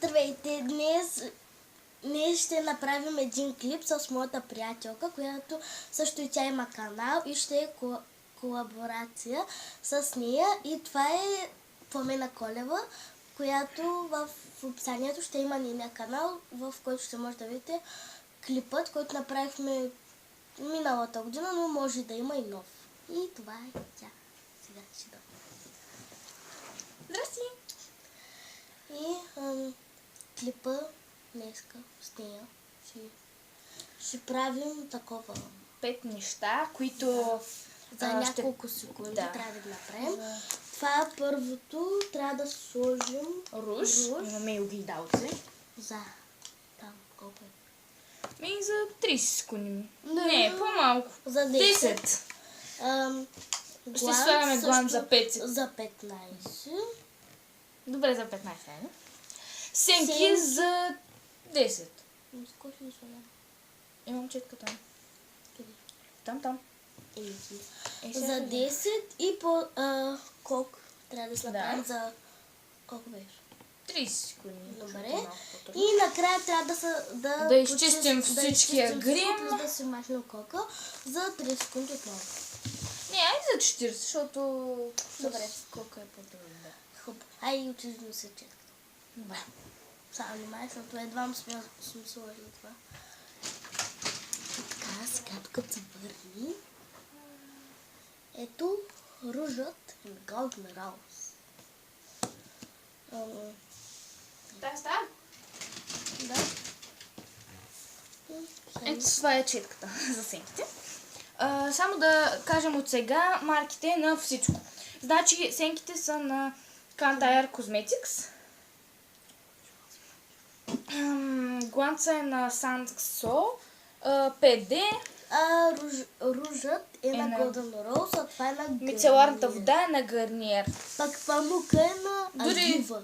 Здравейте! Днес ще направим един клип с моята приятелка, която също и тя има канал и ще е колаборация с нея. И това е Пламена Колева, която в описанието ще има нейния канал, в който ще може да видите клипът, който направихме миналата година, но може да има и нов. И това е тя. Сега ще дам. Здрасти! И клипа днеска с нея ще правим такова. 5 неща, които За няколко секунди трябва да направим. Това първото трябва да сложим руж. Имаме и огледалце. За там колко е? За 30 секунди. Не, по-малко. За 10. Ще слагаме глан за 5 секунди. За 15. Добре, за 15 не? Сенки за 10. Кой ще слагам? Имам четка там. Къде? Там. За 10 и по колко трябва да слагам за колко беше? 30 секунди. Добре. И накрая трябва да изчистим всичкия грим. Плюс да се махне кока за 30 секунди отново. Не, айде за 40, защото Добре. Кока е по-добре. Хубаво. Айде очистим се четката. Добре. Само внимай, защото едва сме сложили това. Така, сега тук се върни. Ето ружът in Golden Rose. Да, става. Да. Ето това е четката за сенките. Само да кажем от сега марките на всичко. Значи сенките са на Cantair Cosmetics. Гланца е на Sansol 5D. Ружът е на Golden Rose, а това е на Garnier. Мицеларната вода е на Garnier. Пак памука е на Азива.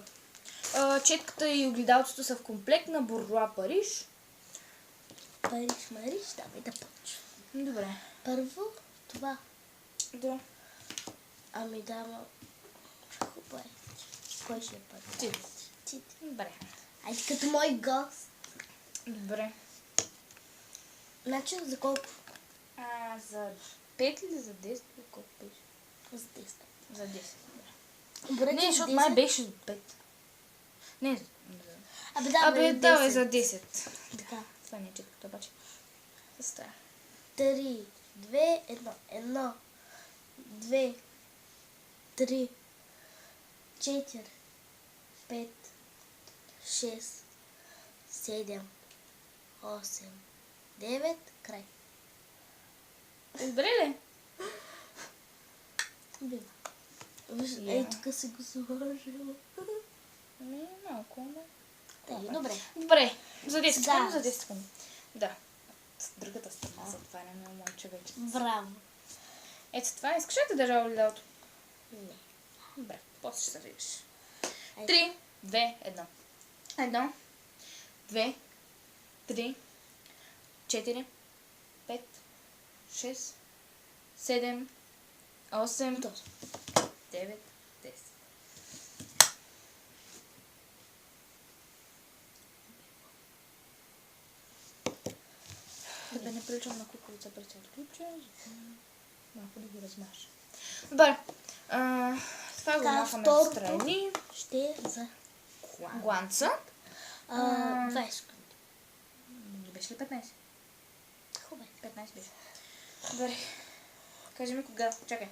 Четката и огледалцето са в комплект на Bourjois Париж. Париж, давай да почвам. Добре. Първо това. Да. Ами дама. Хубаво е. Кой ще е първо? Ти. Добре. Айде като мой гост. Добре. Значи за колко? За 5 или за 10? Колко беше? За 10. За 10. Добре, Не, защото май беше за 5. Не, давай за 10. Така. Това не е четката обаче. Става. 3, 2, 1. 1, 2, 3, 4, 5, 6, 7, 8, 9, край. Добре ли? Бива. Ей, тук си го сложила. Малко, но... Добре. За 10 секунди, за 10 секунди. Да. С другата страна затваряме момче вече. Браво. Ето това. Искаш ли да държа огледалото? Не. Добре, после ще се видиш. 3, 2, 1. 1, 2, 3, 4, 5, 6, 7, 8, 9, 10. Да не приличам на куколица през цялото клипче, малко да ги размаша. Добре, това го махаме отстрани. Ще е за Гланца. 20 секунди. Не беше ли 15? Хубаво. 15 беше. Добре. Кажи ми кога. Чакай.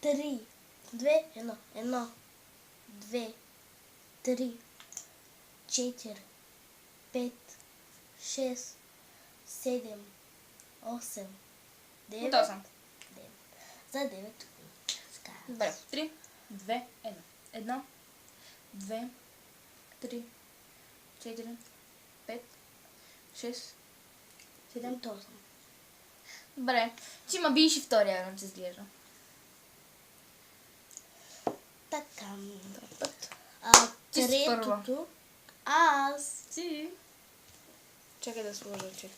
3, 2, 1. 1, 2, 3, 4, 5, 6, 7, 8, 9. Готова съм. За 9 секунди. Добре. 3, 2, 1. 1, 2, 3, 4, 5, 6, 7, 8. Добре. Ти има биш и втория раунд се изглежда. Така. Път. Третото. Ти. Чакай да сложа чек.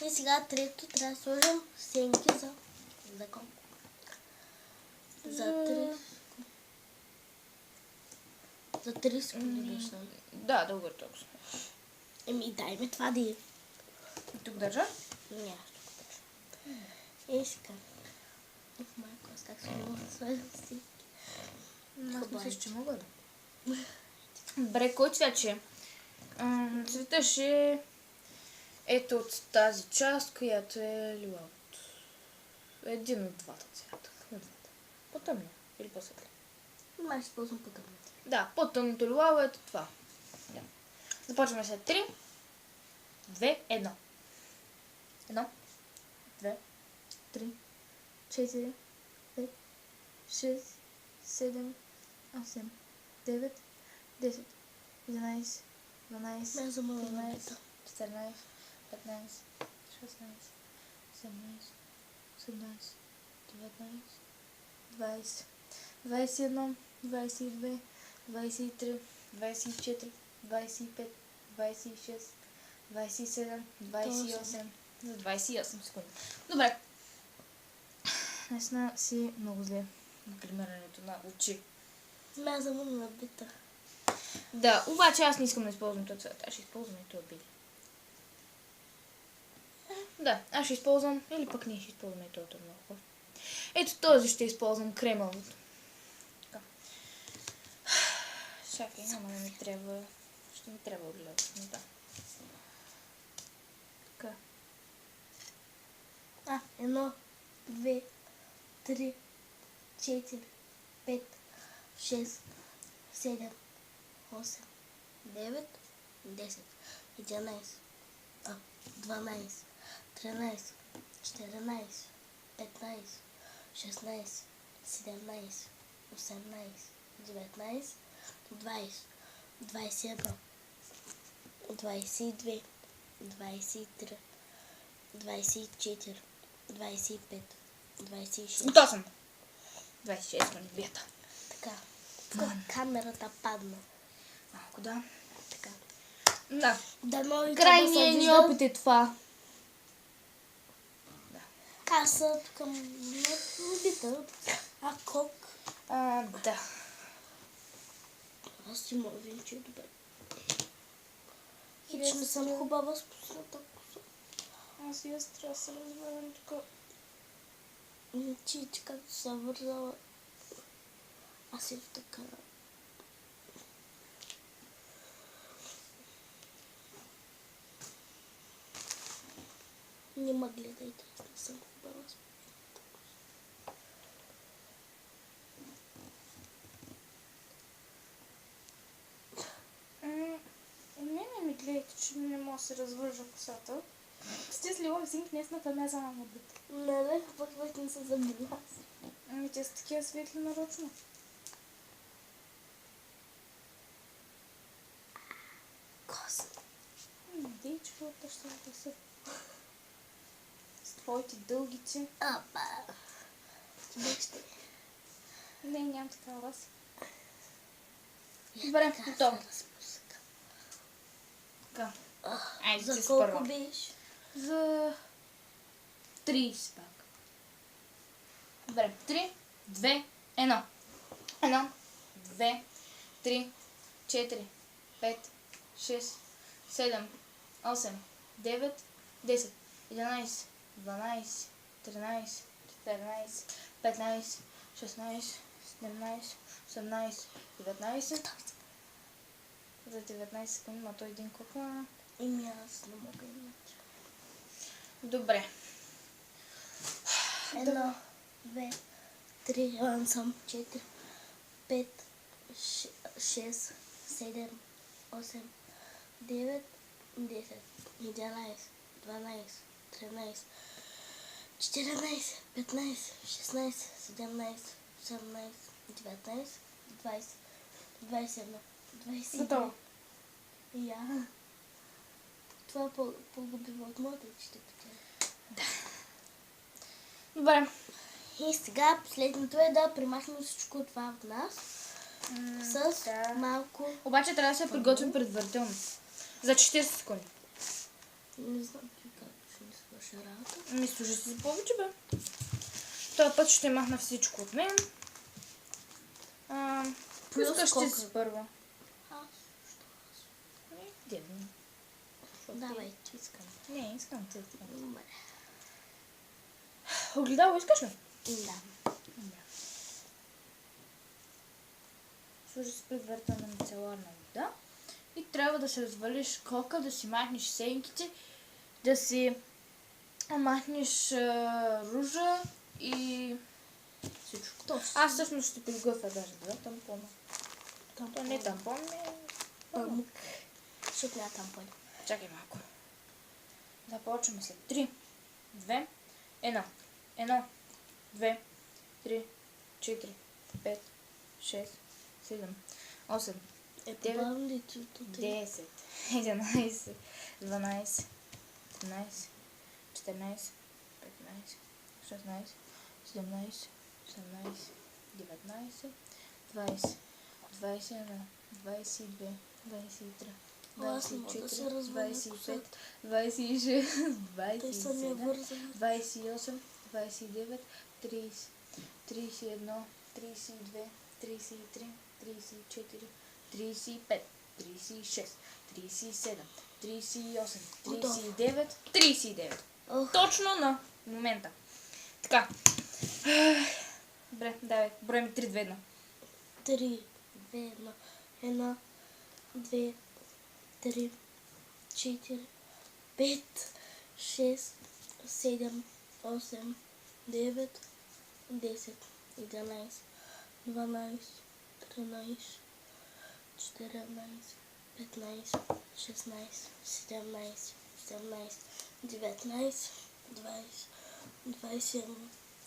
И сега трето трябва да сложим сенки за колко? За 3. За 3 секунди беше. Да, дълго толкова. Еми, дай ми това да е. И тук държа? Не, аз тук държа. Сега. Майко, аз как се мога да слагам си? Аз мисля, че мога да. Добре, кой цвят ще? Цвета ще ето от тази част, която е лила от един от двата цвята. По-тъмно или по-светло? Май ще ползвам по-тъмно. Да, по-тъмното лилаво е това. Да. Започваме след 3, 2, 1. 1, 2, 3, 4, 5, 6, 7, 8, 9, 10, 11, 12, Не, за моя 13, работа. 14, 15, 16, 17, 18, 19, 20, 21, 22, 23, 24, 25, 26, 27, 28, за 28 секунди. Добре. Наистина си много зле на гримирането на очи. Ме за моя набита. Да, обаче аз не искам да използвам този цвет. Аз ще използвам и този били. Да, аз ще използвам, или пък ние ще използваме и този много хубав. Ето този ще използвам кремовото. Така. Чакай, няма да ми трябва. Ще ми трябва оглед. Да. Така. 1, 2, 3, 4, 5, 6, 7, 8, 9, 10, 11, 12, 13, 14, 15, 16, 17, 18, 19, 20, 21, 22, 23, 24, 25, 26. Готов съм. 26 на небията. Така. Тук камерата падна. Малко да. Така. Да. Дано и Крайният ни опит е това. Аз съм към набита. А кок? Да. Аз си мога, че е добре. Хич не съм хубава с пусната коса. Аз и аз трябва да се развървам тук. Че както се вързала. Аз и така. Не ме гледайте, аз не съм хубава с пусната коса. Не ми гледайте, че не мога да се развържа косата. Сте с лилов синк, днес на това само набита. Не, пък не се забила. Ами те са такива светли нарочно. Коса. Дей, че това ще да са. С твоите дългици. Апа. Бехте. Не, нямам такава вас. Добре, готово. Така. Айде, За с колко първа. беше? За 30 пак. Добре, 3, 2, 1. 1, 2, 3, 4, 5, 6, 7, 8, 9, 10, 11, 12, 13, 14, 15, 16, 17, 18, 19. За 19 секунди, ма той един колко. Еми аз не мога иначе. Добре. 1, 2, 3, 4, 5, 6, 7, 8, 9, 10, 11, 12, 13, 14, 15, 16, 17, 18, 19, 20, 21, 22. Готово. Я. Това е по-губива от моята и ще така. Добре. И сега последното е да примахнем всичко това от нас с да. малко... Обаче трябва да се приготвим предварително. За 40 секунди. Не знам ти как ще ми свърша работа. Мисля, че си повече, бе. Този път ще махна всичко от мен. Плюс Пускаш ти колко? си първа. Дивно. Давай. Искам. Не, искам те. Добре. Огледало искаш ли? Да. Служи с предварителна мицеларна вода. И трябва да се развалиш кока, да си махнеш сенките, да си махнеш ружа и всичко. Аз всъщност ще приготвя даже тампона. То не тампон, Памук. Защото няма тампон. Чакай малко. Започваме след 3, 2, 1. 1, 2, 3, 4, 5, 6, 7, 8, 9, 10, 11, 12, 13, 14, 15, 16, 17, 18, 19, 20, 21, 22, 23, 24, 25, 26, 27, 28, 29, 30, 31, 32, 33, 34, 35, 36, 37, 38, 39, 39. Точно на момента. Така. Добре, давай. Броим 3, 2, 1. 3, 2, 1, 2, 3, 4, 5, 6, 7, 8, 9, 10, 11, 12, 13, 14, 15, 16, 17, 18, 19, 20, 21,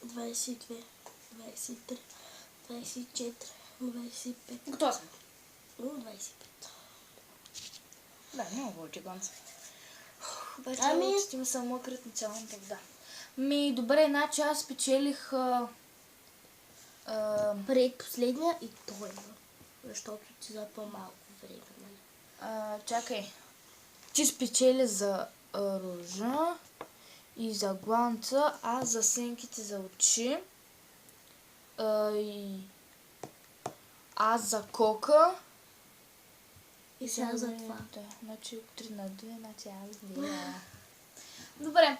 22, 23, 24, 25. Готова съм. 25. Да, няма повече гонца. Обаче Ами- очите ми са мокри от цялата вода. Добре, значи аз спечелих Предпоследния и той има. Защото ти за по-малко време. Нали? чакай. Ти спечели за ружа и за гланца, а за сенките за очи. И аз за кока. И сега за това. Да, значи 3 на 2, значи аз 2. Добре.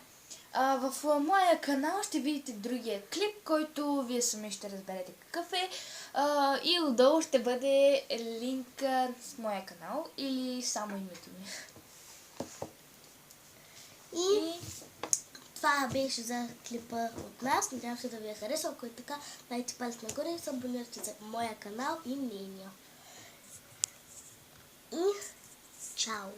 В моя канал ще видите другия клип, който вие сами ще разберете какъв е. И отдолу ще бъде линка с моя канал или само името ми. И това беше за клипа от нас. Надявам се да ви е харесал. Ако е така, дайте палец нагоре и се абонирайте за моя канал и мнения. И чао!